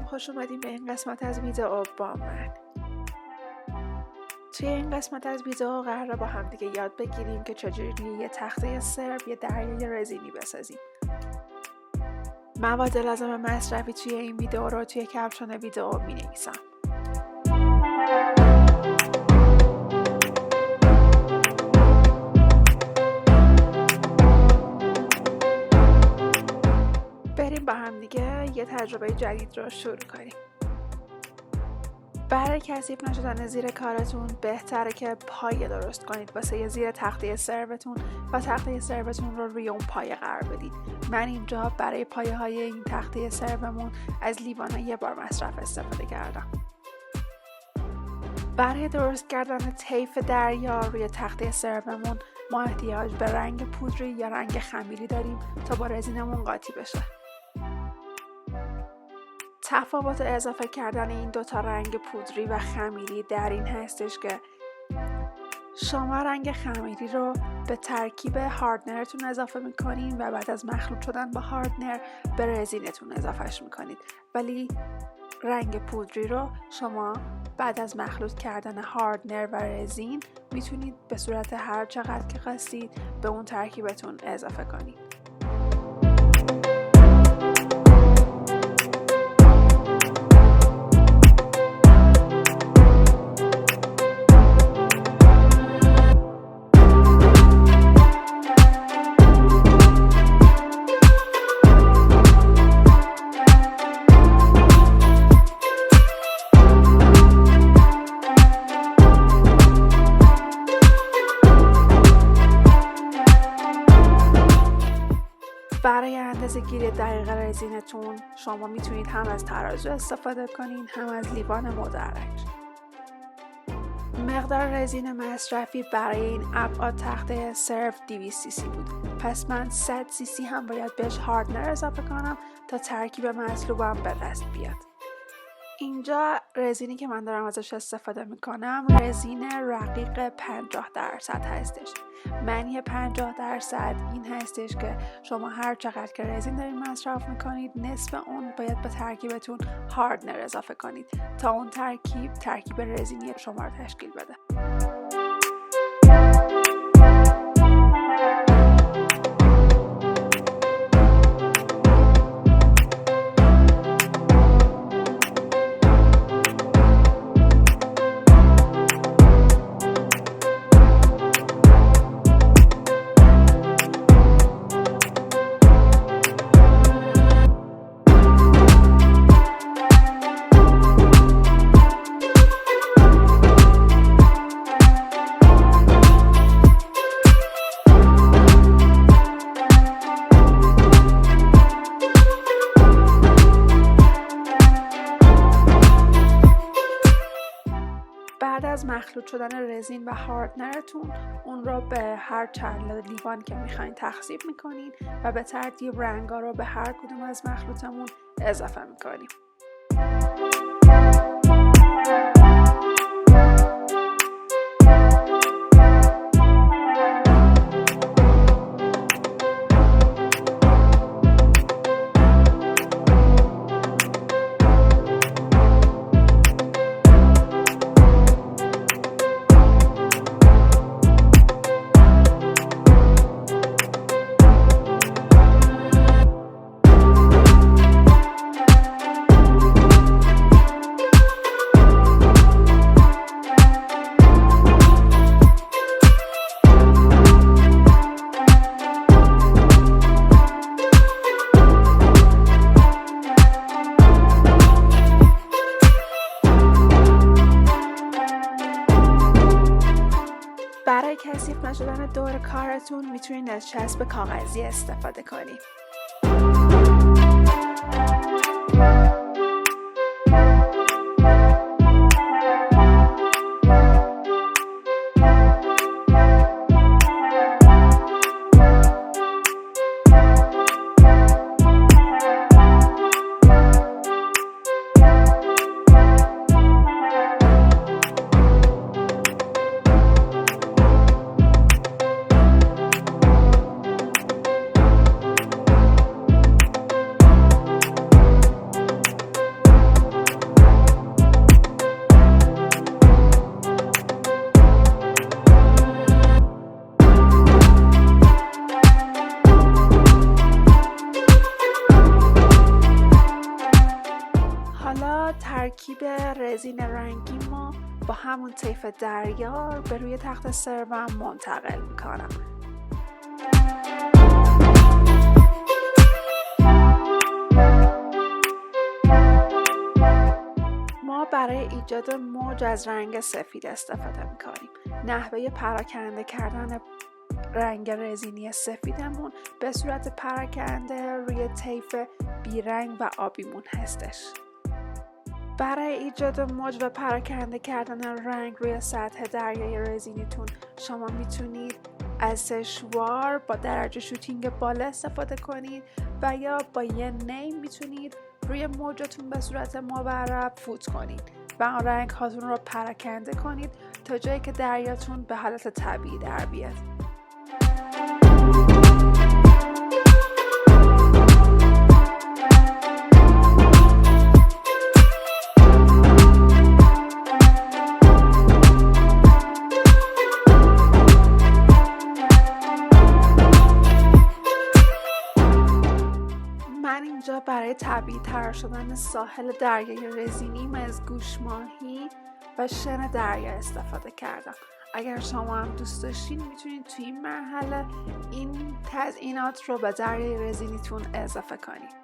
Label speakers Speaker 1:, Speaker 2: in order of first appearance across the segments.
Speaker 1: سلام، خوش اومدیم به این قسمت از ویدیو با من. توی این قسمت از ویدیو قراره با هم دیگه یاد بگیریم که چجوری یه تخته سرو یا دریای رزینی بسازیم. مواد لازم مصرفی توی این ویدیو رو توی کپشن ویدیو می‌نویسم. بریم با هم دیگه یه تجربه جدید رو شروع کنیم. برای کثیف نشدن زیر کارتون بهتره که پایه درست کنید واسه زیر تخته سروتون و تخته سروتون رو روی اون پایه قرار بدید. من اینجا برای پایه های این تخته سرومون از لیوان یکبار مصرف استفاده کردم. برای درست کردن طیف دریا روی تخته سرومون ما احتیاج به رنگ پودری یا رنگ خمیری داریم تا با رزینمون قاطی بشه. تفاوت اضافه کردن این دوتا رنگ پودری و خمیری در این هستش که شما رنگ خمیری رو به ترکیب هاردنرتون اضافه میکنین و بعد از مخلوط شدن با هاردنر به رزینتون اضافهش میکنید، ولی رنگ پودری رو شما بعد از مخلوط کردن هاردنر و رزین میتونید به صورت هر چقدر که خواستید به اون ترکیبتون اضافه کنید. برای اندازه گیری دقیق رزینتون شما میتونید هم از ترازو استفاده کنین هم از لیوان مدرج. مقدار رزین مصرفی برای این ابعاد تخته سرو 200 cc بود، پس من 100 cc هم باید بهش هاردنر اضافه کنم تا ترکیب مطلوبم به دست بیاد. اینجا رزینی که من دارم ازش استفاده میکنم رزین رقیق 50% هستش. معنی 50% این هستش که شما هر چقدر که رزین دارید مصرف میکنید نصف اون باید به ترکیبتون هاردنر اضافه کنید تا اون ترکیب رزینی شما رو تشکیل بده. بعد از مخلوط شدن رزین و هاردنرتون اون رو به هر چند لیوان که میخواین تخصیب میکنین و به ترتیب رنگا رو به هر کدوم از مخلوطمون اضافه میکنیم. برای کثیف نشدن دور کارتون میتونید از چسب کاغذی استفاده کنید. رزین رنگی ما با همون طیف دریا به روی تخت سروم منتقل میکنم. ما برای ایجاد موج از رنگ سفید استفاده میکنیم. نحوه پراکنده کردن رنگ رزینی سفیدمون به صورت پراکنده روی طیف بیرنگ و آبیمون هستش. برای ایجاد موج و پراکنده کردن رنگ روی سطح دریای رزینیتون شما میتونید از سشوار با درجه شوتینگ بالا استفاده کنید و یا با یه نیم میتونید روی موجتون به صورت مورب فوت کنید و آن رنگ هاتون رو پراکنده کنید تا جایی که دریاتون به حالت طبیعی در بیاد. برای طبیعی تر شدن ساحل دریای رزینی از گوش ماهی و شن دریا استفاده کردم. اگر شما هم دوست داشتین میتونید توی این مرحله این تزیینات رو به دریای رزینیتون اضافه کنید.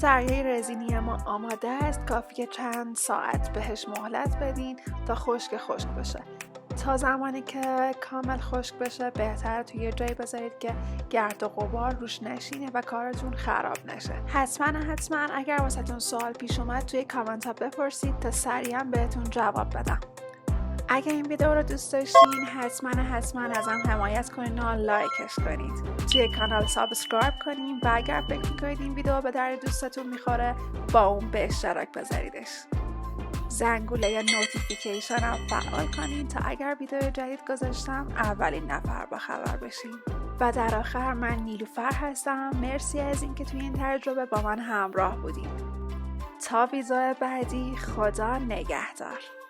Speaker 1: دریای رزینی ما آماده است. کافیه چند ساعت بهش مهلت بدین تا خشک بشه. تا زمانی که کامل خشک بشه بهتره توی یه جایی بذارید که گرد و غبار روش نشینه و کارتون خراب نشه. حتما اگر واسهتون سوال پیش اومد توی کامنت ها بپرسید تا سریعا بهتون جواب بدم. اگر این ویدیو رو دوست داشتین حتما ازم حمایت کنین و لایکش کنید. توی کانال سابسکرایب کنین و اگر فکر میکنید این ویدیو به درد دوستتون میخوره با اون به اشتراک بذاریدش. زنگوله یا نوتیفیکیشن هم فعال کنین تا اگر ویدیو جدید گذاشتم اولین نفر با خبر بشین. و در آخر من نیلوفر هستم. مرسی از اینکه توی این تجربه با من همراه بودین. تا ویدیو بعدی خدا نگهدار.